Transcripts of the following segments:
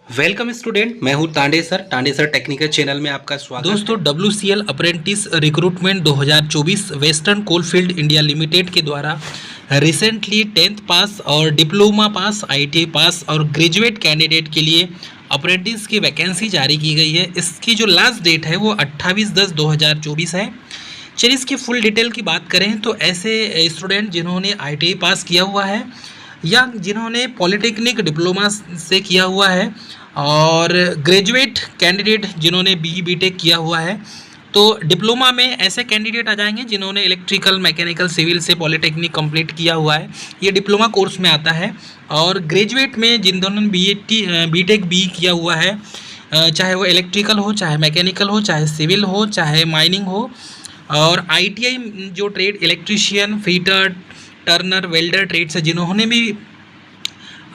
Welcome student, मैं हूं Tande sir technical channel में आपका स्वागत। दोस्तों, WCL apprentice recruitment 2024 western coalfield India limited के द्वारा रिसेंटली 10th पास और डिप्लोमा पास, ITI पास और ग्रेजुएट कैंडिडेट के लिए अप्रेंटिस की वैकेंसी जारी की गई है। इसकी जो लास्ट डेट है वो 28/10/2024 है। चलिए इसकी फुल डिटेल की बात करें तो ऐसे स्टूडेंट जिन्होंने ITI पास किया हुआ है या जिन्होंने पॉलिटेक्निक डिप्लोमा से किया हुआ है और ग्रेजुएट कैंडिडेट जिन्होंने BE/BTech किया हुआ है, तो डिप्लोमा में ऐसे कैंडिडेट आ जाएंगे जिन्होंने इलेक्ट्रिकल, मैकेनिकल, सिविल से पॉलिटेक्निक कंप्लीट किया हुआ है, ये डिप्लोमा कोर्स में आता है। और ग्रेजुएट में जिन्होंने BTech BE किया हुआ है, चाहे वो इलेक्ट्रिकल हो, चाहे मैकेनिकल हो, चाहे सिविल हो, चाहे माइनिंग हो, और ITI जो trade electrician, fitter, Turner, welder trade से जिन्होंने भी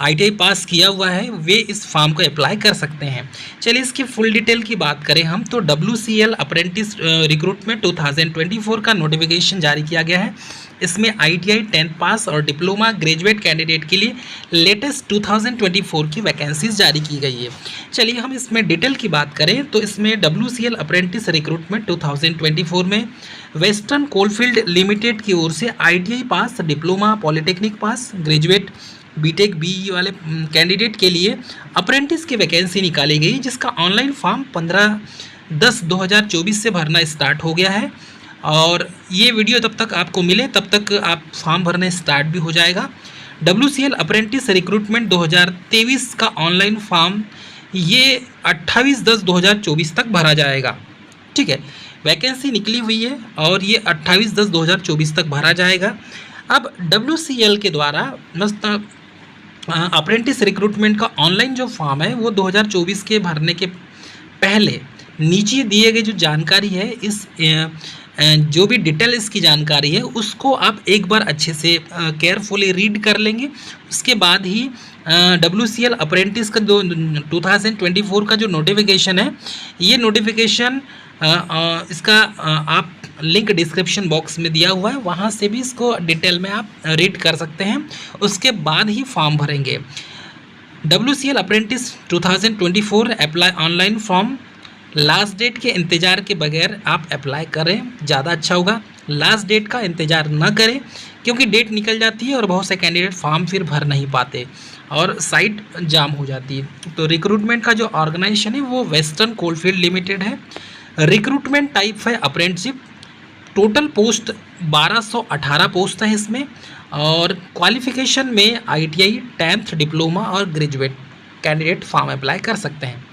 ITI पास किया हुआ है वे इस फॉर्म को अप्लाई कर सकते हैं। चलिए इसकी फुल डिटेल की बात करें हम तो WCL अप्रेंटिस रिक्रूटमेंट 2024 का नोटिफिकेशन जारी किया गया है। इसमें ITI 10th पास और डिप्लोमा ग्रेजुएट कैंडिडेट के लिए लेटेस्ट 2024 की वैकेंसीज जारी की गई है। चलिए हम इसमें डिटेल की बात करें तो इसमें WCL अप्रेंटिस रिक्रूटमेंट 2024 में वेस्टर्न कोलफील्ड लिमिटेड की ओर से ITI pass, diploma, polytechnic pass, graduate BTech BE वाले कैंडिडेट के लिए अप्रेंटिस की वैकेंसी निकाली गई, जिसका ऑनलाइन फॉर्म 15/10/2024 से भरना स्टार्ट हो गया है। और ये वीडियो तब तक आपको मिले तब तक आप फॉर्म भरना स्टार्ट भी हो जाएगा। WCL अप्रेंटिस रिक्रूटमेंट 2023 का ऑनलाइन फॉर्म ये 28/10/2024 तक भरा जाएगा। ठीक है, वैकेंसी निकली हुई है और ये 28/10/2024 तक भरा जाएगा। अब WCL के द्वारा अप्रेंटिस रिक्रूटमेंट का ऑनलाइन जो फॉर्म है वो 2024 के भरने के पहले नीचे दिए गए जो जानकारी है, इस जो भी डिटेल इसकी जानकारी है उसको आप एक बार अच्छे से केयरफुली रीड कर लेंगे। उसके बाद ही WCL अप्रेंटिस का जो 2024 का जो नोटिफिकेशन है, ये नोटिफिकेशन इसका आप लिंक डिस्क्रिप्शन बॉक्स में दिया हुआ है, वहाँ से भी इसको डिटेल में आप रीड कर सकते हैं। उसके बाद ही फॉर्म भरेंगे। WCL apprentice 2024 apply online form, last date के इंतज़ार के बगैर आप अप्लाई करें, ज़्यादा अच्छा होगा। लास्ट डेट का इंतज़ार ना करें क्योंकि डेट निकल जाती है और बहुत से कैंडिडेट फॉर्म फिर भर नहीं पाते और साइट जाम हो जाती है। तो रिक्रूटमेंट का जो ऑर्गेनाइजेशन है वो वेस्टर्न कोलफील्ड लिमिटेड है। रिक्रूटमेंट टाइप है अप्रेंटिसशिप। टोटल पोस्ट 1218 पोस्ट है इसमें, और क्वालिफिकेशन में ITI 10th, डिप्लोमा और ग्रेजुएट कैंडिडेट फॉर्म अप्लाई कर सकते हैं।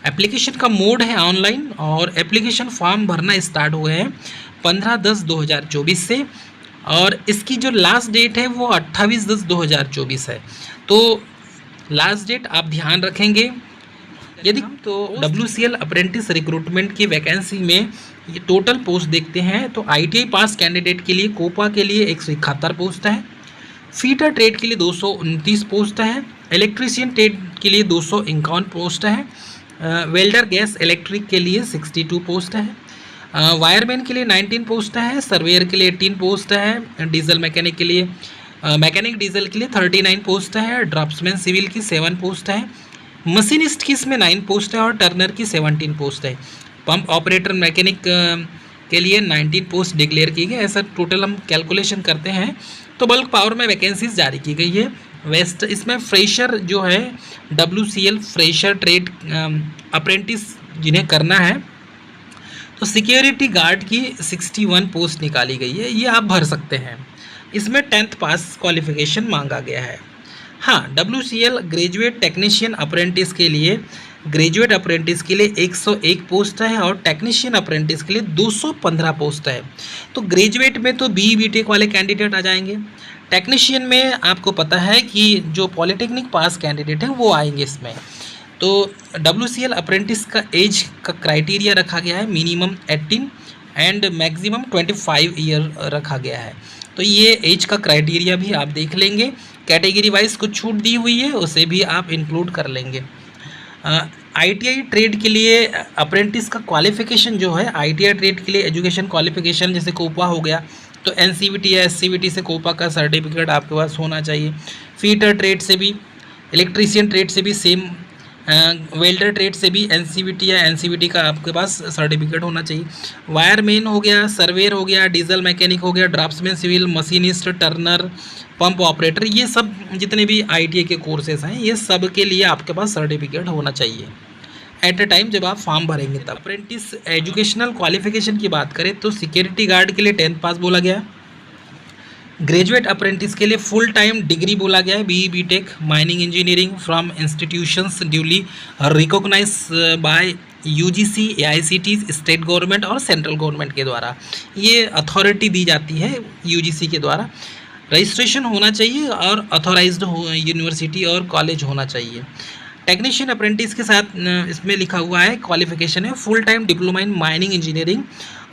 एप्लीकेशन का मोड है ऑनलाइन और एप्लीकेशन फॉर्म भरना स्टार्ट हुए हैं 15/10/2024 से, और इसकी जो लास्ट डेट है वो 28/10/2024 है। तो लास्ट डेट आप ध्यान रखेंगे। यदि तो WCL अप्रेंटिस रिक्रूटमेंट की वैकेंसी में ये टोटल पोस्ट देखते हैं तो ITI पास कैंडिडेट के लिए कोपा के लिए 171 पोस्ट है, फीटर ट्रेड के लिए 229 पोस्ट है, इलेक्ट्रीशियन ट्रेड के लिए 251 पोस्ट है, वेल्डर गैस इलेक्ट्रिक के लिए 62 पोस्ट है, वायरमैन के लिए 19 पोस्ट है, सर्वेयर के लिए 18 पोस्ट है, डीजल मैकेनिक के लिए मैकेनिक डीजल के लिए 39 पोस्ट है, ड्राफ्ट्समैन सिविल की 7 पोस्ट है, मशीनिस्ट की इसमें 9 पोस्ट है और टर्नर की 17 पोस्ट है। पंप ऑपरेटर मैकेनिक के लिए 19 पोस्ट डिक्लेयर की गई। ऐसा टोटल हम कैलकुलेशन करते हैं तो बल्क पावर में वैकेंसीज जारी की गई है। वेस्ट इसमें फ्रेशर जो है WCL फ्रेशर ट्रेड अप्रेंटिस जिन्हें करना है तो सिक्योरिटी गार्ड की 61 पोस्ट निकाली गई है, ये आप भर सकते हैं। इसमें 10th पास क्वालिफिकेशन मांगा गया है। हाँ, WCL ग्रेजुएट टेक्नीशियन अप्रेंटिस के लिए, ग्रेजुएट अप्रेंटिस के लिए 101 पोस्ट है और टेक्नीशियन अप्रेंटिस के लिए 215 पोस्ट है। तो ग्रेजुएट में तो BE/BTech वाले कैंडिडेट आ जाएंगे। टेक्नीशियन में आपको पता है कि जो पॉलिटेक्निक पास कैंडिडेट हैं वो आएंगे इसमें। तो WCL अप्रेंटिस का एज का क्राइटेरिया रखा गया है, मिनिमम 18 एंड मैक्सिमम 25 ईयर रखा गया है। तो ये एज का क्राइटेरिया भी आप देख लेंगे। कैटेगरी वाइज कुछ छूट दी हुई है, उसे भी आप इंक्लूड कर लेंगे। ITI ट्रेड के लिए अप्रेंटिस का क्वालिफिकेशन जो है, ITI ट्रेड के लिए एजुकेशन क्वालिफिकेशन जैसे कोपा हो गया तो NCVT या SCVT से कोपा का सर्टिफिकेट आपके पास होना चाहिए। फीटर ट्रेड से भी, इलेक्ट्रीशियन ट्रेड से भी सेम वेल्डर ट्रेड से भी एनसीवीटी या एनसीवीटी का आपके पास सर्टिफिकेट होना चाहिए। वायरमैन हो गया, सर्वेयर हो गया, डीजल मैकेनिक हो गया, draftsman civil, machinist, turner, pump operator, ये सब जितने भी आईटीआई के कोर्सेज हैं ये सब के लिए आपके पास सर्टिफिकेट होना चाहिए एट अ टाइम जब आप फॉर्म भरेंगे तब। अप्रेंटिस एजुकेशनल क्वालिफिकेशन की बात करें तो सिक्योरिटी गार्ड के लिए 10th पास बोला गया। ग्रेजुएट अप्रेंटिस के लिए फुल टाइम डिग्री बोला गया है, BE BTech mining engineering from institutions duly recognise by UGC, AICT, state government और सेंट्रल गवर्नमेंट के द्वारा ये अथॉरिटी दी जाती है यूजीसी के द्वारा। रजिस्ट्रेशन होना चाहिए और अथॉराइज्ड यूनिवर्सिटी और कॉलेज होना चाहिए। टेक्नीशियन अप्रेंटिस के साथ इसमें लिखा हुआ है क्वालिफिकेशन है full time diploma in mining engineering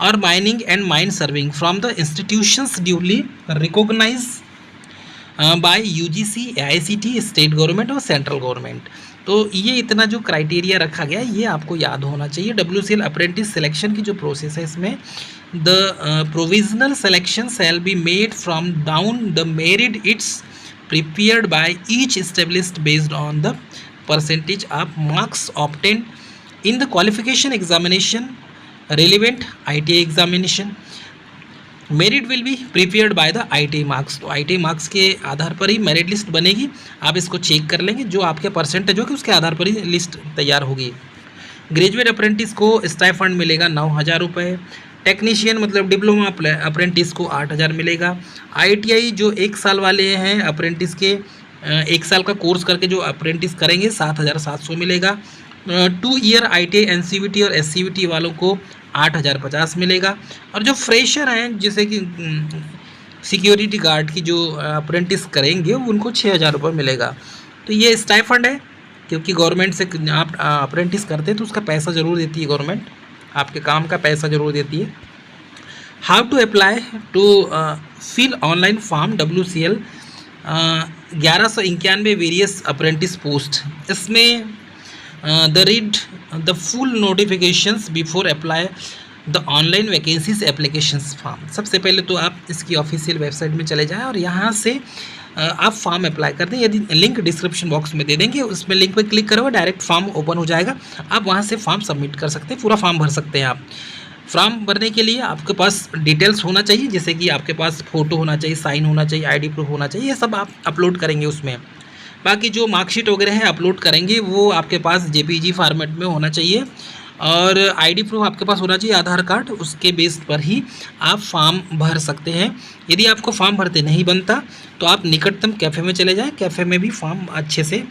और mining and mine serving from the institutions duly recognise by UGC, AICT, state government और सेंट्रल गवर्नमेंट। तो ये इतना जो क्राइटेरिया रखा गया है ये आपको याद होना चाहिए। WCL अप्रेंटिस सिलेक्शन की जो प्रोसेस है इसमें the provisional selection shall be made from down the merit it's prepared by each established based on the percentage of marks obtained in the qualification examination relevant ITI examination. Merit will be prepared by the ITI marks. तो ITI marks के आधार पर ही merit list बनेगी, आप इसको check कर लेंगे जो आपके परसेंटेज होगी उसके आधार पर ही लिस्ट तैयार होगी। ग्रेजुएट अप्रेंटिस को स्टाइफंड मिलेगा 9,000 रुपये। टेक्नीशियन मतलब डिप्लोमा अप्रेंटिस को 8,000 मिलेगा। ITI जो 1 साल वाले हैं अप्रेंटिस के 1 साल का कोर्स करके जो अप्रेंटिस करेंगे 7,700 मिलेगा। 2 ईयर ITI NCVT और SCVT वालों को 8,050 मिलेगा। और जो फ्रेशर हैं जैसे कि सिक्योरिटी गार्ड की जो अप्रेंटिस करेंगे उनको 6,000 रुपये मिलेगा। तो ये स्टाइफंड है क्योंकि गवर्नमेंट से आप अप्रेंटिस करते हैं तो उसका पैसा ज़रूर देती है गवर्नमेंट, आपके काम का पैसा ज़रूर देती है। How to apply to fill online form WCL 1191 various apprentice post. इसमें the read the full notifications before apply the online vacancies applications form. सबसे पहले तो आप इसकी ऑफिशियल वेबसाइट में चले जाएं और यहाँ से आप फॉर्म अप्लाई कर दें। यदि लिंक डिस्क्रिप्शन बॉक्स में दे देंगे उसमें लिंक पर क्लिक करोगे डायरेक्ट फॉर्म ओपन हो जाएगा, आप वहाँ से फॉर्म सबमिट कर सकते हैं, पूरा फॉर्म भर सकते हैं आप। फॉर्म भरने के लिए आपके पास डिटेल्स होना चाहिए जैसे कि आपके पास फ़ोटो होना चाहिए, साइन होना चाहिए, ID प्रूफ होना चाहिए, ये सब आप अपलोड करेंगे उसमें। बाकी जो मार्कशीट वगैरह है अपलोड करेंगे वो आपके पास JPG फॉर्मेट में होना चाहिए और ID प्रूफ आपके पास होना चाहिए, आधार कार्ड, उसके बेस पर ही आप फॉर्म भर सकते हैं। यदि आपको फॉर्म भरते नहीं बनता तो आप निकटतम कैफ़े में चले जाएँ, कैफ़े में भी फॉर्म अच्छे से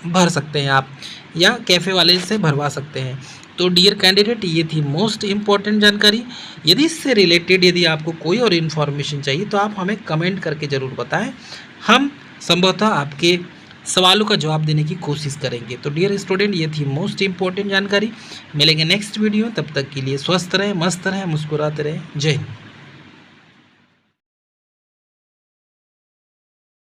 भर सकते हैं आप या कैफ़े वाले से भरवा सकते हैं। तो डियर कैंडिडेट ये थी मोस्ट इम्पॉर्टेंट जानकारी। यदि इससे रिलेटेड यदि आपको कोई और इन्फॉर्मेशन चाहिए तो आप हमें कमेंट करके ज़रूर बताएं, हम संभवतः आपके सवालों का जवाब देने की कोशिश करेंगे। तो डियर स्टूडेंट ये थी मोस्ट इम्पॉर्टेंट जानकारी। मिलेंगे नेक्स्ट वीडियो, तब तक के लिए स्वस्थ रहें, मस्त रहें, मुस्कुराते रहें। जय हिंद।